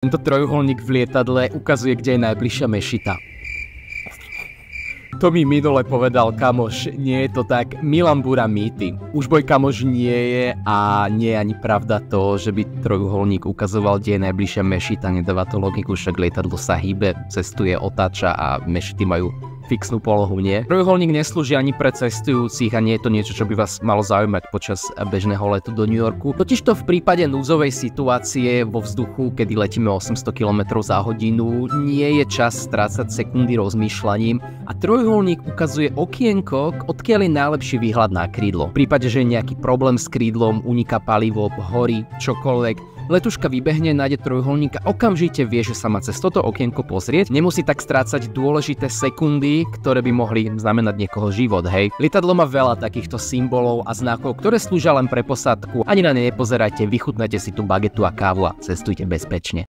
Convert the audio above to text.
Tento trojuholník v lietadle ukazuje, kde je najbližšia mešita. To mi minule povedal kamoš, nie je to tak, Milan Bura mýty. Už boj kamoš nie je a nie je ani pravda to, že by trojuholník ukazoval, kde je najbližšia mešita, nedáva to logiku, však lietadlo sa hýbe, cestuje, otáča a mešity majú fixnú polohu, nie? Trojuholník neslúži ani pre cestujúcich a nie je to niečo, čo by vás malo zaujímať počas bežného letu do New Yorku. Totižto v prípade núdzovej situácie vo vzduchu, kedy letíme 800 km za hodinu, nie je čas strácať sekundy rozmýšľaním a trojuholník ukazuje okienko, odkiaľ je najlepší výhľad na krídlo. V prípade, že je nejaký problém s krídlom, uniká palivo, horí, čokoľvek, letuška vybehne, nájde trojuholníka, okamžite vie, že sa má cez toto okienko pozrieť, nemusí tak strácať dôležité sekundy, ktoré by mohli znamenať niekoho život, hej. Lietadlo má veľa takýchto symbolov a znakov, ktoré slúžia len pre posádku. Ani na ne nepozerajte, vychutnajte si tú bagetu a kávu a cestujte bezpečne.